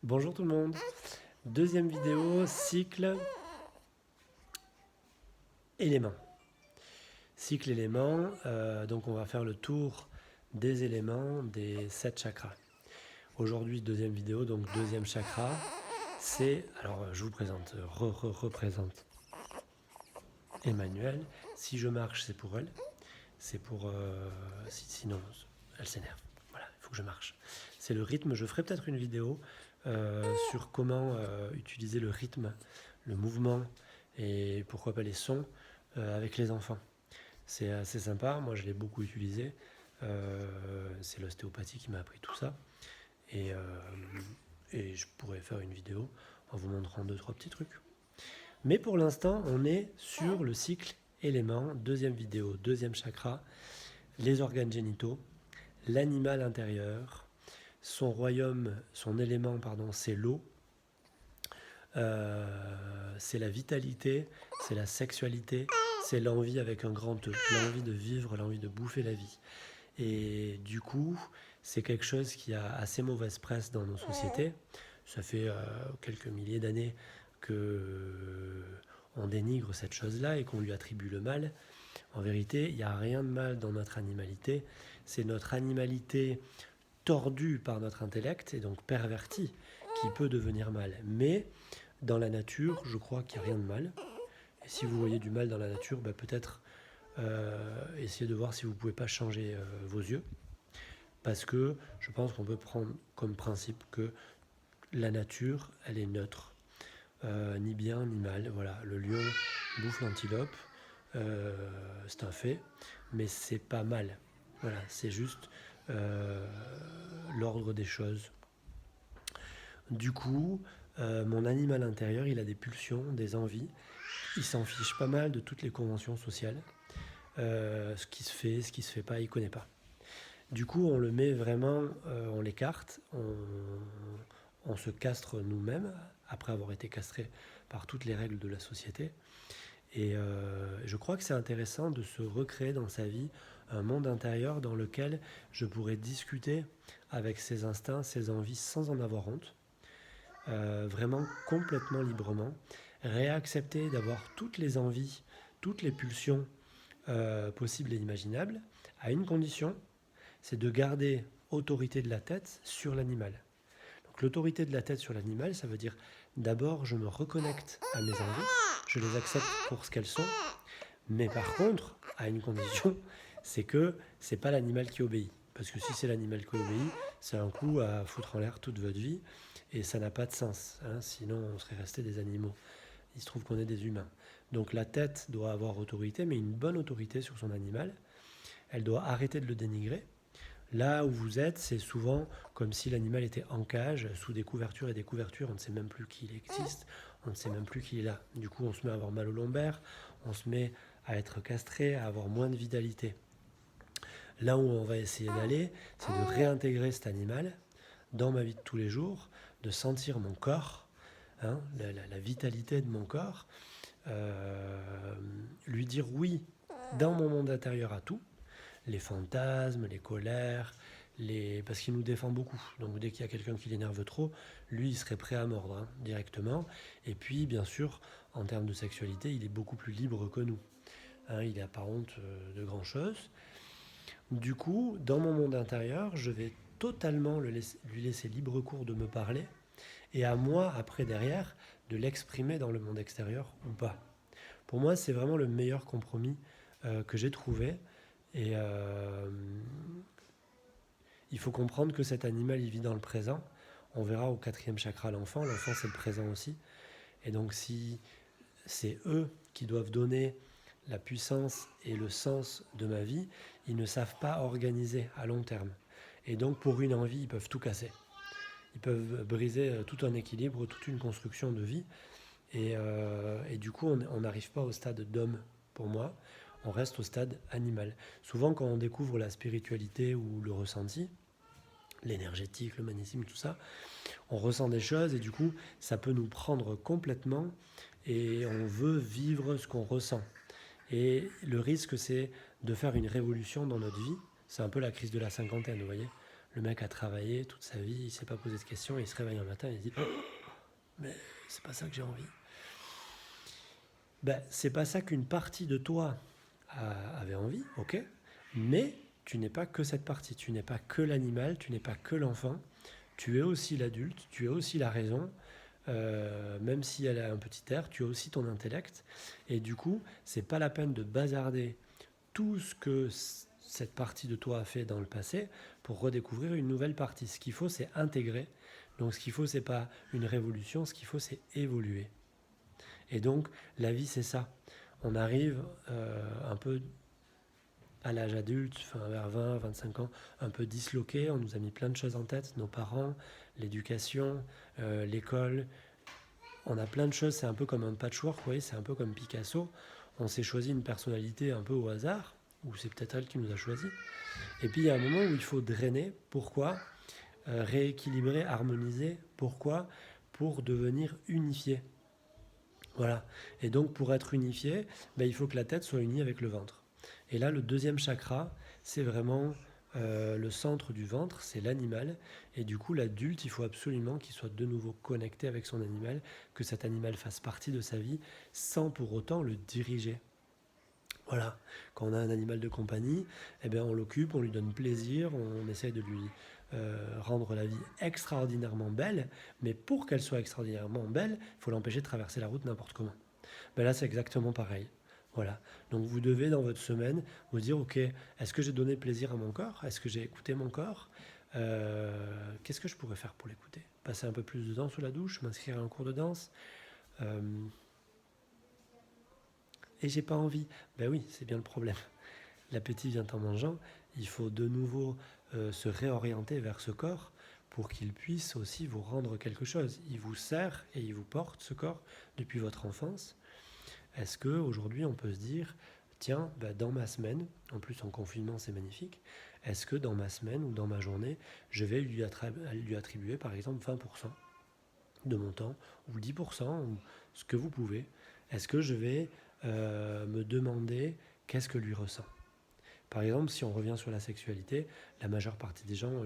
Bonjour tout le monde. Deuxième vidéo, cycle, éléments. Cycle, éléments, donc on va faire le tour des éléments des 7 chakras. Aujourd'hui, deuxième vidéo, donc deuxième chakra, c'est, alors je vous présente, représente Emmanuel. Si je marche, c'est pour elle. C'est pour, sinon, elle s'énerve. Voilà, il faut que je marche. C'est le rythme. Je ferai peut-être une vidéo sur comment utiliser le rythme, le mouvement et pourquoi pas les sons avec les enfants. C'est assez sympa. Moi, je l'ai beaucoup utilisé. C'est l'ostéopathie qui m'a appris tout ça. Et, euh, et je pourrais faire une vidéo en vous montrant 2-3 petits trucs. Mais pour l'instant, on est sur le cycle élément, deuxième vidéo, deuxième chakra, les organes génitaux, l'animal intérieur, son royaume, son élément, pardon, c'est l'eau, c'est la vitalité, c'est la sexualité, c'est l'envie avec un grand E, l'envie de vivre, l'envie de bouffer la vie. Et du coup, c'est quelque chose qui a assez mauvaise presse dans nos sociétés. Ça fait quelques milliers d'années que on dénigre cette chose-là et qu'on lui attribue le mal. En vérité, il n'y a rien de mal dans notre animalité. C'est notre animalité tordue par notre intellect et donc pervertie qui peut devenir mal. Mais dans la nature, je crois qu'il n'y a rien de mal. Et si vous voyez du mal dans la nature, bah peut-être essayez de voir si vous ne pouvez pas changer vos yeux. Parce que je pense qu'on peut prendre comme principe que la nature, elle est neutre. Ni bien ni mal. Voilà, le lion bouffe l'antilope, c'est un fait, mais c'est pas mal. Voilà, c'est juste l'ordre des choses. Du coup, mon animal intérieur, il a des pulsions, des envies. Il s'en fiche pas mal de toutes les conventions sociales. Ce qui se fait, ce qui se fait pas, il connaît pas. Du coup, on le met vraiment, on l'écarte, on se castre nous-mêmes après avoir été castré par toutes les règles de la société. Et je crois que c'est intéressant de se recréer dans sa vie un monde intérieur dans lequel je pourrais discuter avec ses instincts, ses envies sans en avoir honte, vraiment complètement librement, réaccepter d'avoir toutes les envies, toutes les pulsions possibles et imaginables, à une condition, c'est de garder autorité de la tête sur l'animal. Donc l'autorité de la tête sur l'animal, ça veut dire d'abord je me reconnecte à mes envies, je les accepte pour ce qu'elles sont, mais par contre, à une condition, c'est que c'est pas l'animal qui obéit. Parce que si c'est l'animal qui obéit, c'est un coup à foutre en l'air toute votre vie, et ça n'a pas de sens, hein, sinon on serait resté des animaux. Il se trouve qu'on est des humains. Donc la tête doit avoir autorité, mais une bonne autorité sur son animal. Elle doit arrêter de le dénigrer. Là où vous êtes, c'est souvent comme si l'animal était en cage, sous des couvertures et des couvertures, on ne sait même plus qu'il existe, on ne sait même plus qu'il est là. Du coup, on se met à avoir mal au lombaire, on se met à être castré, à avoir moins de vitalité. Là où on va essayer d'aller, c'est de réintégrer cet animal dans ma vie de tous les jours, de sentir mon corps, hein, la vitalité de mon corps, lui dire oui dans mon monde intérieur à tout, les fantasmes, les colères, parce qu'il nous défend beaucoup. Donc dès qu'il y a quelqu'un qui l'énerve trop, lui, il serait prêt à mordre hein, directement. Et puis, bien sûr, en termes de sexualité, il est beaucoup plus libre que nous. Hein, il n'a pas honte de grand-chose. Du coup, dans mon monde intérieur, je vais totalement lui laisser libre cours de me parler, et à moi, après, derrière, de l'exprimer dans le monde extérieur ou pas. Pour moi, c'est vraiment le meilleur compromis que j'ai trouvé. Et il faut comprendre que cet animal, il vit dans le présent. On verra au quatrième chakra l'enfant. L'enfant, c'est le présent aussi. Et donc, si c'est eux qui doivent donner la puissance et le sens de ma vie, ils ne savent pas organiser à long terme. Et donc, pour une envie, ils peuvent tout casser. Ils peuvent briser tout un équilibre, toute une construction de vie. Et du coup, on n'arrive pas au stade d'homme, pour moi. On reste au stade animal. Souvent, quand on découvre la spiritualité ou le ressenti, l'énergétique, le magnétisme, tout ça, on ressent des choses et du coup, ça peut nous prendre complètement et on veut vivre ce qu'on ressent. Et le risque, c'est de faire une révolution dans notre vie. C'est un peu la crise de la cinquantaine, vous voyez. Le mec a travaillé toute sa vie, il s'est pas posé de questions, il se réveille un matin et il se dit mais c'est pas ça que j'ai envie. Ben, c'est pas ça qu'une partie de toi avait envie, ok, mais tu n'es pas que cette partie, tu n'es pas que l'animal, tu n'es pas que l'enfant, tu es aussi l'adulte, tu es aussi la raison, même si elle a un petit air, tu as aussi ton intellect, et du coup, c'est pas la peine de bazarder tout ce que cette partie de toi a fait dans le passé pour redécouvrir une nouvelle partie. Ce qu'il faut, c'est intégrer. Donc, ce qu'il faut, c'est pas une révolution, ce qu'il faut, c'est évoluer. Et donc, la vie, c'est ça. On arrive un peu à l'âge adulte, enfin vers 20, 25 ans, un peu disloqué. On nous a mis plein de choses en tête, nos parents, l'éducation, l'école. On a plein de choses, c'est un peu comme un patchwork, vous voyez, c'est un peu comme Picasso. On s'est choisi une personnalité un peu au hasard, ou c'est peut-être elle qui nous a choisi. Et puis il y a un moment où il faut drainer. Pourquoi rééquilibrer, harmoniser. Pourquoi pour devenir unifié. Voilà. Et donc pour être unifié, ben, il faut que la tête soit unie avec le ventre. Et là, le deuxième chakra, c'est vraiment le centre du ventre, c'est l'animal. Et du coup, l'adulte, il faut absolument qu'il soit de nouveau connecté avec son animal, que cet animal fasse partie de sa vie, sans pour autant le diriger. Voilà, quand on a un animal de compagnie, eh bien on l'occupe, on lui donne plaisir, on essaye de lui rendre la vie extraordinairement belle, mais pour qu'elle soit extraordinairement belle, il faut l'empêcher de traverser la route n'importe comment. Ben là, c'est exactement pareil. Voilà. Donc vous devez dans votre semaine vous dire, ok, est-ce que j'ai donné plaisir à mon corps? Est-ce que j'ai écouté mon corps? Qu'est-ce que je pourrais faire pour l'écouter? Passer un peu plus de temps sous la douche, m'inscrire à un cours de danse. Euh, et j'ai pas envie. Ben oui, c'est bien le problème. L'appétit vient en mangeant. Il faut de nouveau se réorienter vers ce corps pour qu'il puisse aussi vous rendre quelque chose. Il vous sert et il vous porte ce corps depuis votre enfance. Est-ce qu'aujourd'hui on peut se dire, tiens, bah dans ma semaine, en plus en confinement c'est magnifique, est-ce que dans ma semaine ou dans ma journée, je vais lui attribuer par exemple 20% de mon temps, ou 10%, ou ce que vous pouvez. Est-ce que je vais me demander qu'est-ce que lui ressent? Par exemple, si on revient sur la sexualité, la majeure partie des gens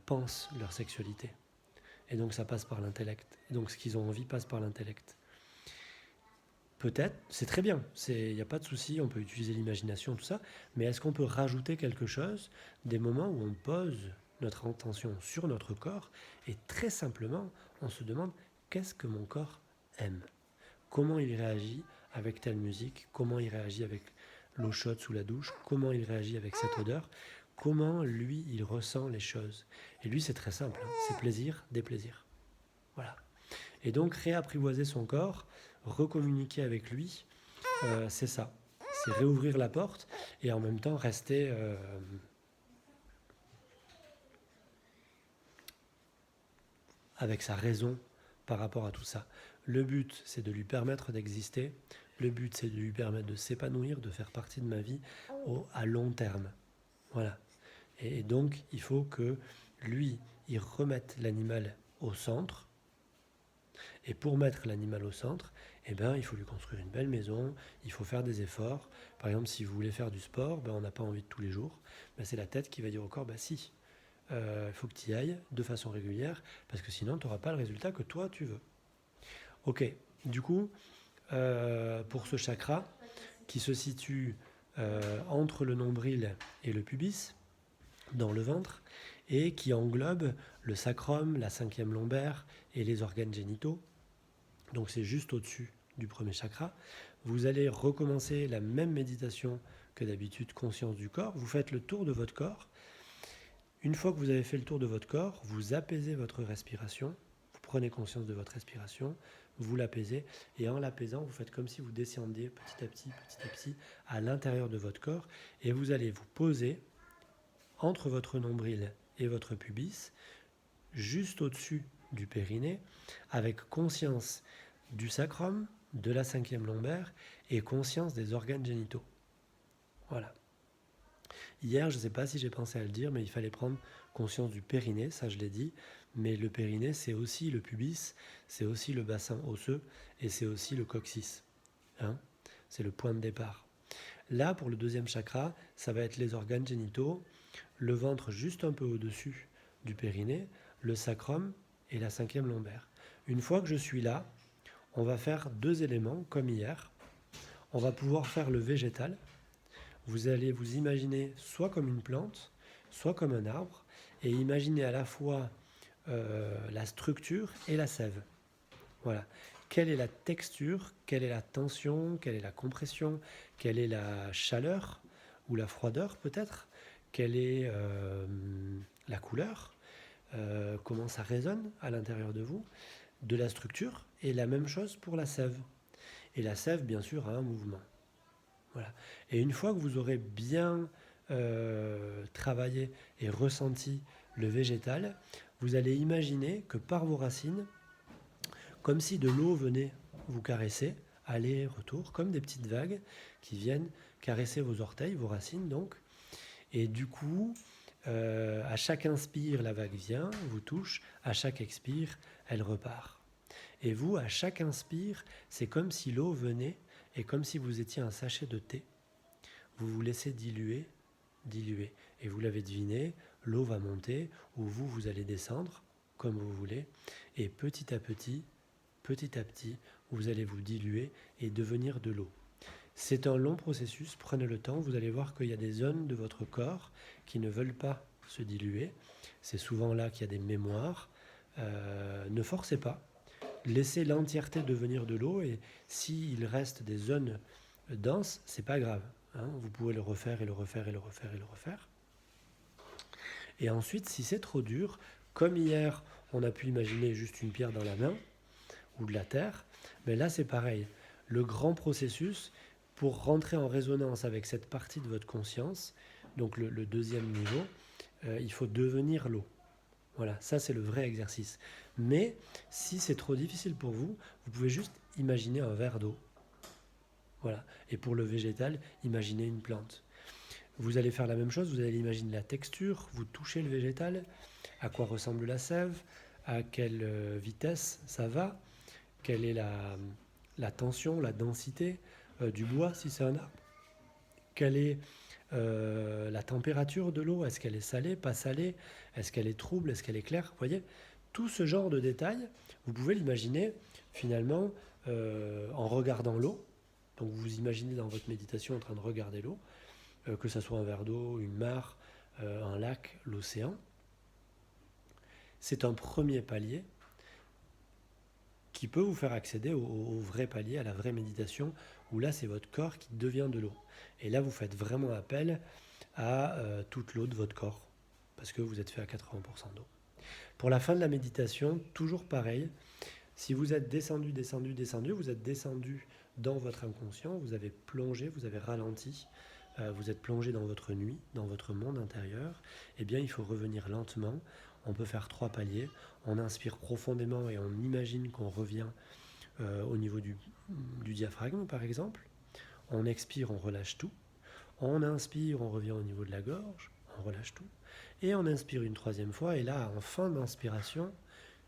pensent leur sexualité. Et donc ça passe par l'intellect. Et donc ce qu'ils ont envie passe par l'intellect. Peut-être, c'est très bien, il n'y a pas de souci, on peut utiliser l'imagination, tout ça, mais est-ce qu'on peut rajouter quelque chose, des moments où on pose notre intention sur notre corps, et très simplement, on se demande qu'est-ce que mon corps aime? Comment il réagit avec telle musique? Comment il réagit avec l'eau chaude sous la douche? Comment il réagit avec cette odeur? Comment lui, il ressent les choses? Et lui, c'est très simple, hein, c'est plaisir, déplaisir. Voilà. Et donc, réapprivoiser son corps, recommuniquer avec lui, c'est ça. C'est réouvrir la porte et en même temps rester avec sa raison par rapport à tout ça. Le but, c'est de lui permettre d'exister. Le but, c'est de lui permettre de s'épanouir, de faire partie de ma vie à long terme. Voilà. Et donc, il faut que lui, il remette l'animal au centre. Et pour mettre l'animal au centre, eh ben, il faut lui construire une belle maison, il faut faire des efforts. Par exemple, si vous voulez faire du sport, ben, on n'a pas envie de tous les jours. Ben, c'est la tête qui va dire au corps, ben, si, il faut que tu y ailles de façon régulière, parce que sinon, tu n'auras pas le résultat que toi, tu veux. Ok, du coup, pour ce chakra, qui se situe entre le nombril et le pubis, dans le ventre, et qui englobe le sacrum, la cinquième lombaire et les organes génitaux. Donc c'est juste au-dessus du premier chakra. Vous allez recommencer la même méditation que d'habitude, conscience du corps. Vous faites le tour de votre corps. Une fois que vous avez fait le tour de votre corps, vous apaisez votre respiration. Vous prenez conscience de votre respiration, vous l'apaisez, et en l'apaisant, vous faites comme si vous descendiez petit à petit, à l'intérieur de votre corps, et vous allez vous poser entre votre nombril et votre pubis, juste au-dessus du périnée, avec conscience du sacrum, de la cinquième lombaire et conscience des organes génitaux. Voilà. Hier, je ne sais pas si j'ai pensé à le dire, mais il fallait prendre conscience du périnée, ça je l'ai dit, mais le périnée, c'est aussi le pubis, c'est aussi le bassin osseux et c'est aussi le coccyx. Hein, c'est le point de départ. Là, pour le deuxième chakra, ça va être les organes génitaux. le ventre juste un peu au-dessus du périnée, le sacrum et la cinquième lombaire. Une fois que je suis là, on va faire 2 éléments comme hier. On va pouvoir faire le végétal. Vous allez vous imaginer soit comme une plante, soit comme un arbre, et imaginer à la fois la structure et la sève. Voilà. Quelle est la texture, quelle est la tension, quelle est la compression, quelle est la chaleur ou la froideur peut-être, quelle est la couleur, comment ça résonne à l'intérieur de vous, de la structure, et la même chose pour la sève. Et la sève, bien sûr, a un mouvement. Voilà. Et une fois que vous aurez bien travaillé et ressenti le végétal, vous allez imaginer que par vos racines, comme si de l'eau venait vous caresser, aller, retour, comme des petites vagues qui viennent caresser vos orteils, vos racines donc. Et du coup, à chaque inspire, la vague vient, vous touche, à chaque expire, elle repart. Et vous, à chaque inspire, c'est comme si l'eau venait et comme si vous étiez un sachet de thé. Vous vous laissez diluer, diluer. Et vous l'avez deviné, l'eau va monter ou vous allez descendre comme vous voulez. Et petit à petit, vous allez vous diluer et devenir de l'eau. C'est un long processus, prenez le temps, vous allez voir qu'il y a des zones de votre corps qui ne veulent pas se diluer. C'est souvent là qu'il y a des mémoires. Ne forcez pas. Laissez l'entièreté devenir de l'eau et s'il reste des zones denses, c'est pas grave. Hein, vous pouvez le refaire et le refaire et le refaire et le refaire. Et ensuite, si c'est trop dur, comme hier, on a pu imaginer juste une pierre dans la main ou de la terre, mais là c'est pareil. Le grand processus, pour rentrer en résonance avec cette partie de votre conscience, donc le deuxième niveau, il faut devenir l'eau. Voilà, ça c'est le vrai exercice. Mais si c'est trop difficile pour vous, vous pouvez juste imaginer un verre d'eau. Voilà. Et pour le végétal, imaginez une plante. Vous allez faire la même chose, vous allez imaginer la texture, vous touchez le végétal, à quoi ressemble la sève, à quelle vitesse ça va, quelle est la tension, la densité du bois si c'est un arbre, quelle est la température de l'eau, est-ce qu'elle est salée, pas salée, est-ce qu'elle est trouble, est-ce qu'elle est claire, vous voyez, tout ce genre de détails, vous pouvez l'imaginer finalement en regardant l'eau. Donc vous imaginez dans votre méditation en train de regarder l'eau, que ce soit un verre d'eau, une mare, un lac, l'océan. C'est un premier palier qui peut vous faire accéder au vrai palier, à la vraie méditation, où là c'est votre corps qui devient de l'eau. Et là vous faites vraiment appel à toute l'eau de votre corps, parce que vous êtes fait à 80% d'eau. Pour la fin de la méditation, toujours pareil, si vous êtes descendu, vous êtes descendu dans votre inconscient, vous avez plongé, vous avez ralenti, vous êtes plongé dans votre nuit, dans votre monde intérieur, eh bien il faut revenir lentement. On peut faire 3 paliers. On inspire profondément et on imagine qu'on revient au niveau du diaphragme, par exemple. On expire, on relâche tout. On inspire, on revient au niveau de la gorge, on relâche tout. Et on inspire une 3e fois, et là, en fin d'inspiration,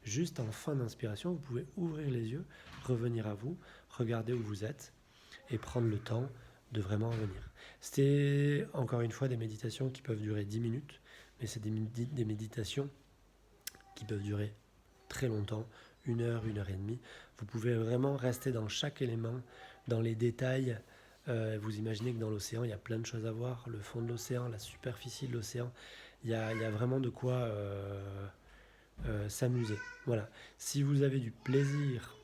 juste en fin d'inspiration, vous pouvez ouvrir les yeux, revenir à vous, regarder où vous êtes, et prendre le temps de vraiment revenir. C'était, encore une fois, des méditations qui peuvent durer 10 minutes, mais c'est des méditations qui peuvent durer très longtemps, 1 heure, 1 heure et demie. Vous pouvez vraiment rester dans chaque élément, dans les détails. Vous imaginez que dans l'océan, il y a plein de choses à voir. Le fond de l'océan, la superficie de l'océan, il y a vraiment de quoi s'amuser. Voilà. Si vous avez du plaisir,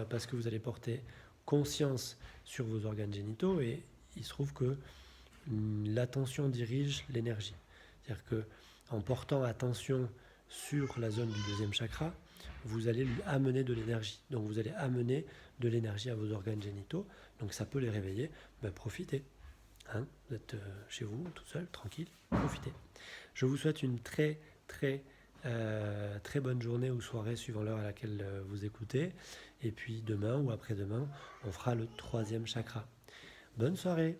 parce que vous allez porter conscience sur vos organes génitaux, et il se trouve que l'attention dirige l'énergie. C'est-à-dire que en portant attention sur la zone du 2e chakra, vous allez lui amener de l'énergie. Donc vous allez amener de l'énergie à vos organes génitaux. Donc ça peut les réveiller. Ben, profitez. Hein, vous êtes chez vous, tout seul, tranquille. Profitez. Je vous souhaite une très bonne journée ou soirée suivant l'heure à laquelle vous écoutez. Et puis demain ou après-demain, on fera le 3e chakra. Bonne soirée.